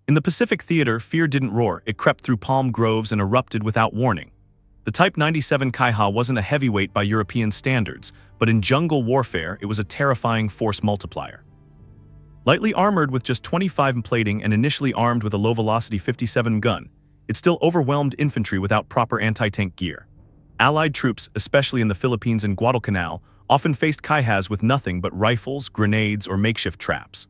In the Pacific theater, fear didn't roar, it crept through palm groves and erupted without warning. The Type 97 Kaiha wasn't a heavyweight by European standards, but in jungle warfare, it was a terrifying force multiplier. Lightly armored with just 25 plating and initially armed with a low-velocity 57 gun, it still overwhelmed infantry without proper anti-tank gear. Allied troops, especially in the Philippines and Guadalcanal, often faced Kaihas with nothing but rifles, grenades, or makeshift traps.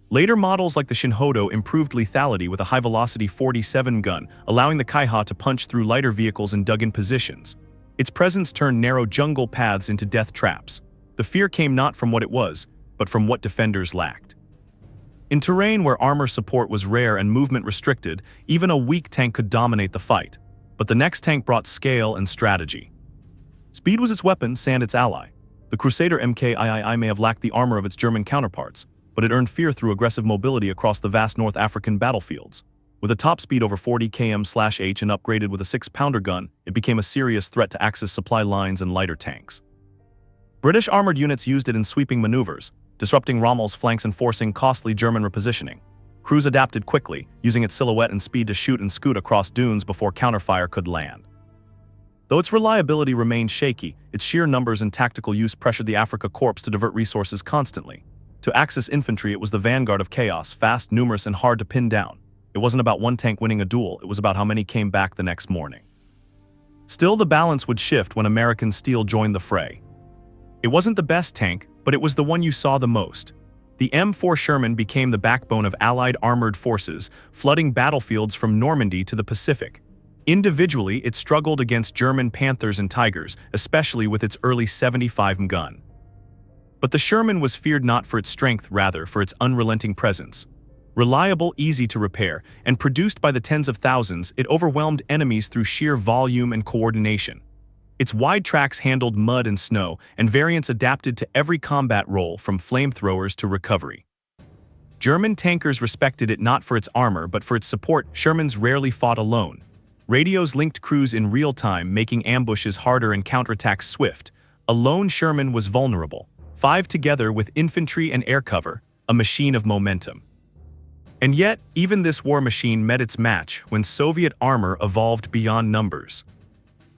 Later models like the Shinhodo improved lethality with a high-velocity 47 gun, allowing the Kaiha to punch through lighter vehicles in dug-in positions. Its presence turned narrow jungle paths into death traps. The fear came not from what it was, but from what defenders lacked. In terrain where armor support was rare and movement restricted, even a weak tank could dominate the fight. But the next tank brought scale and strategy. Speed was its weapon, sand its ally. The Crusader MKII may have lacked the armor of its German counterparts, but it earned fear through aggressive mobility across the vast North African battlefields. With a top speed over 40 km/h and upgraded with a 6-pounder gun, it became a serious threat to Axis supply lines and lighter tanks. British armored units used it in sweeping maneuvers, disrupting Rommel's flanks and forcing costly German repositioning. Crews adapted quickly, using its silhouette and speed to shoot and scoot across dunes before counterfire could land. Though its reliability remained shaky, its sheer numbers and tactical use pressured the Afrika Korps to divert resources constantly. To Axis infantry, it was the vanguard of chaos, fast, numerous, and hard to pin down. It wasn't about one tank winning a duel, it was about how many came back the next morning. Still, the balance would shift when American steel joined the fray. It wasn't the best tank, but it was the one you saw the most. The M4 Sherman became the backbone of Allied armored forces, flooding battlefields from Normandy to the Pacific. Individually, it struggled against German Panthers and Tigers, especially with its early 75 gun. But the Sherman was feared not for its strength, rather for its unrelenting presence. Reliable, easy to repair, and produced by the tens of thousands, it overwhelmed enemies through sheer volume and coordination. Its wide tracks handled mud and snow, and variants adapted to every combat role from flamethrowers to recovery. German tankers respected it not for its armor but for its support. Shermans rarely fought alone. Radios linked crews in real time, making ambushes harder and counterattacks swift. A lone Sherman was vulnerable. 5 together with infantry and air cover, a machine of momentum. And yet, even this war machine met its match when Soviet armor evolved beyond numbers.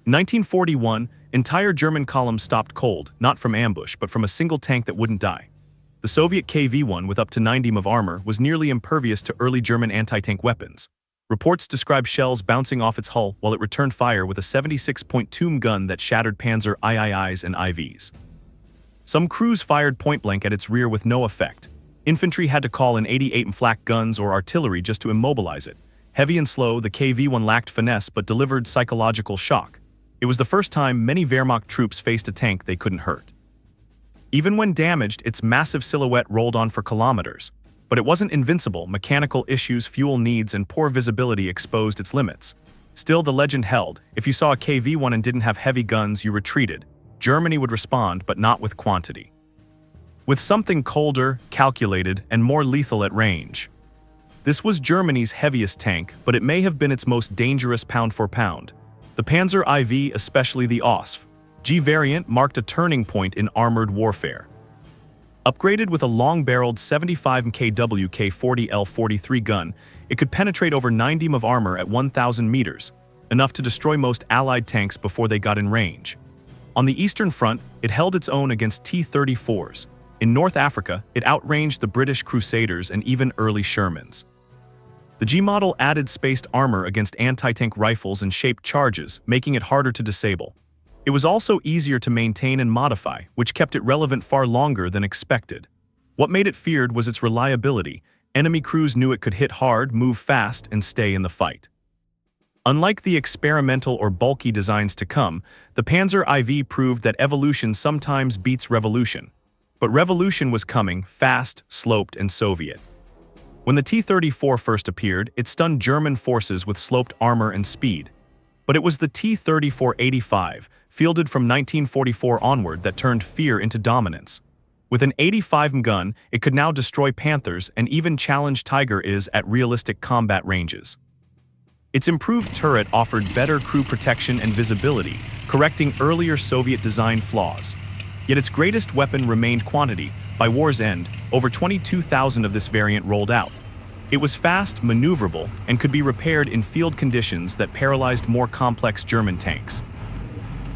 In 1941, entire German columns stopped cold, not from ambush, but from a single tank that wouldn't die. The Soviet KV-1, with up to 9 of armor, was nearly impervious to early German anti-tank weapons. Reports describe shells bouncing off its hull while it returned fire with a 76.2 gun that shattered Panzer IIIs and IVs. Some crews fired point-blank at its rear with no effect. Infantry had to call in 88 flak guns or artillery just to immobilize it. Heavy and slow, the KV-1 lacked finesse but delivered psychological shock. It was the first time many Wehrmacht troops faced a tank they couldn't hurt. Even when damaged, its massive silhouette rolled on for kilometers. But it wasn't invincible. Mechanical issues, fuel needs, and poor visibility exposed its limits. Still, the legend held. If you saw a KV-1 and didn't have heavy guns, you retreated. Germany would respond, but not with quantity. With something colder, calculated, and more lethal at range. This was Germany's heaviest tank, but it may have been its most dangerous pound for pound. The Panzer IV, especially the OSV G variant, marked a turning point in armored warfare. Upgraded with a long-barreled 75 kW K40L43 gun, it could penetrate over 90 of armor at 1,000 meters, enough to destroy most Allied tanks before they got in range. On the Eastern Front, it held its own against T-34s. In North Africa, it outranged the British Crusaders and even early Shermans. The G model added spaced armor against anti-tank rifles and shaped charges, making it harder to disable. It was also easier to maintain and modify, which kept it relevant far longer than expected. What made it feared was its reliability. Enemy crews knew it could hit hard, move fast, and stay in the fight. Unlike the experimental or bulky designs to come, the Panzer IV proved that evolution sometimes beats revolution. But revolution was coming, fast, sloped, and Soviet. When the T-34 first appeared, it stunned German forces with sloped armor and speed. But it was the T-34-85, fielded from 1944 onward, that turned fear into dominance. With an 85 gun, it could now destroy Panthers and even challenge Tiger IS at realistic combat ranges. Its improved turret offered better crew protection and visibility, correcting earlier Soviet design flaws. Yet its greatest weapon remained quantity. By war's end, over 22,000 of this variant rolled out. It was fast, maneuverable, and could be repaired in field conditions that paralyzed more complex German tanks.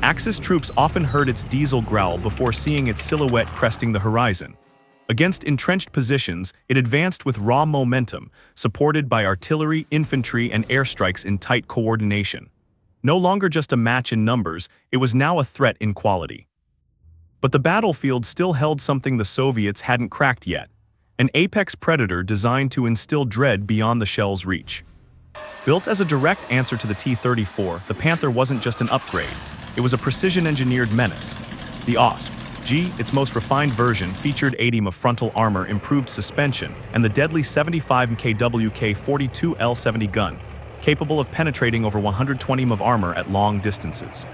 Axis troops often heard its diesel growl before seeing its silhouette cresting the horizon. Against entrenched positions, it advanced with raw momentum, supported by artillery, infantry, and airstrikes in tight coordination. No longer just a match in numbers, it was now a threat in quality. But the battlefield still held something the Soviets hadn't cracked yet: an apex predator designed to instill dread beyond the shell's reach. Built as a direct answer to the T-34, the Panther wasn't just an upgrade. It was a precision-engineered menace. The OSP-G, its most refined version, featured 80 mm of frontal armor, improved suspension, and the deadly 75 mm WW2 L-70 gun, capable of penetrating over 120 mm of armor at long distances.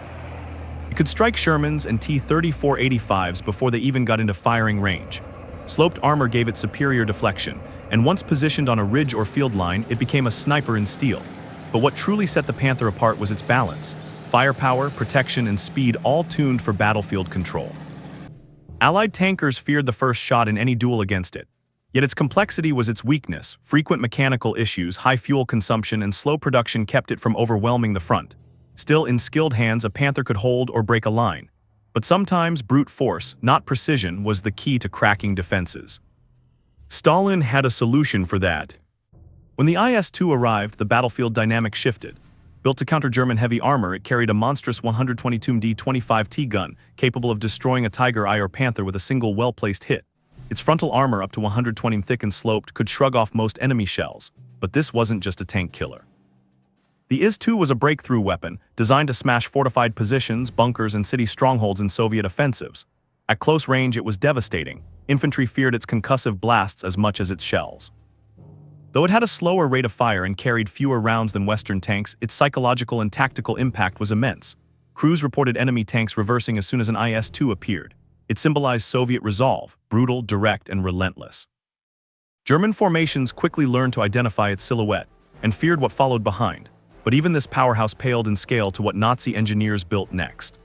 It could strike Shermans and T-34-85s before they even got into firing range. Sloped armor gave it superior deflection, and once positioned on a ridge or field line, it became a sniper in steel. But what truly set the Panther apart was its balance: firepower, protection, and speed, all tuned for battlefield control. Allied tankers feared the first shot in any duel against it. Yet its complexity was its weakness. Frequent mechanical issues, high fuel consumption, and slow production kept it from overwhelming the front. Still, in skilled hands, a Panther could hold or break a line. But sometimes brute force, not precision, was the key to cracking defenses. Stalin had a solution for that. When the IS-2 arrived, the battlefield dynamic shifted. Built to counter German heavy armor, it carried a monstrous 122 mm D-25T gun, capable of destroying a Tiger I or Panther with a single well-placed hit. Its frontal armor, up to 120 mm thick and sloped, could shrug off most enemy shells. But this wasn't just a tank killer. The IS-2 was a breakthrough weapon, designed to smash fortified positions, bunkers, and city strongholds in Soviet offensives. At close range, it was devastating. Infantry feared its concussive blasts as much as its shells. Though it had a slower rate of fire and carried fewer rounds than Western tanks, its psychological and tactical impact was immense. Crews reported enemy tanks reversing as soon as an IS-2 appeared. It symbolized Soviet resolve: brutal, direct, and relentless. German formations quickly learned to identify its silhouette and feared what followed behind. But even this powerhouse paled in scale to what Nazi engineers built next.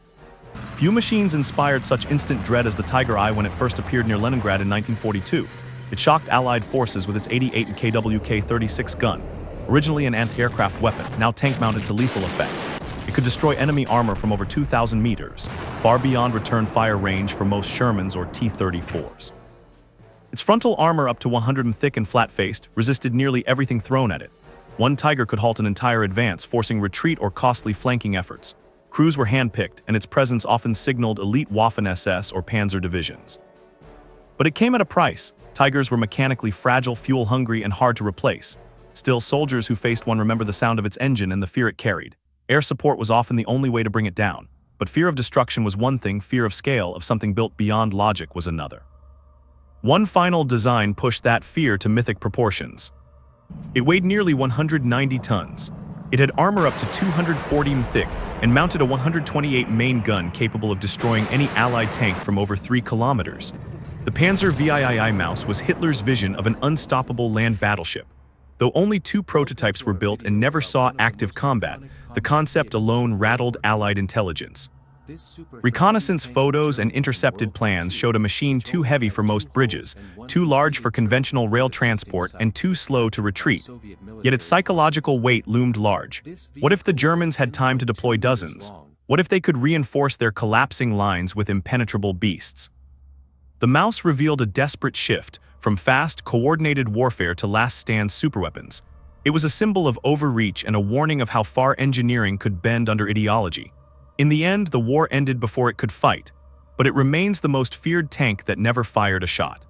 Few machines inspired such instant dread as the Tiger I when it first appeared near Leningrad in 1942. It shocked Allied forces with its 88 WW36 gun, originally an anti-aircraft weapon, now tank-mounted to lethal effect. It could destroy enemy armor from over 2,000 meters, far beyond return fire range for most Shermans or T-34s. Its frontal armor, up to 100 mm thick and flat-faced, resisted nearly everything thrown at it. One Tiger could halt an entire advance, forcing retreat or costly flanking efforts. Crews were handpicked, and its presence often signaled elite Waffen-SS or Panzer divisions. But it came at a price. Tigers were mechanically fragile, fuel-hungry, and hard to replace. Still, soldiers who faced one remember the sound of its engine and the fear it carried. Air support was often the only way to bring it down. But fear of destruction was one thing, fear of scale, of something built beyond logic, was another. One final design pushed that fear to mythic proportions. It weighed nearly 190 tons. It had armor up to 240 mm thick and mounted a 128 main gun capable of destroying any Allied tank from over 3 kilometers. The Panzer VIII Maus was Hitler's vision of an unstoppable land battleship. Though only 2 prototypes were built and never saw active combat, the concept alone rattled Allied intelligence. Reconnaissance photos and intercepted plans showed a machine too heavy for most bridges, too large for conventional rail transport, and too slow to retreat. Yet its psychological weight loomed large. What if the Germans had time to deploy dozens? What if they could reinforce their collapsing lines with impenetrable beasts? The Maus revealed a desperate shift from fast, coordinated warfare to last-stand superweapons. It was a symbol of overreach and a warning of how far engineering could bend under ideology. In the end, the war ended before it could fight, but it remains the most feared tank that never fired a shot.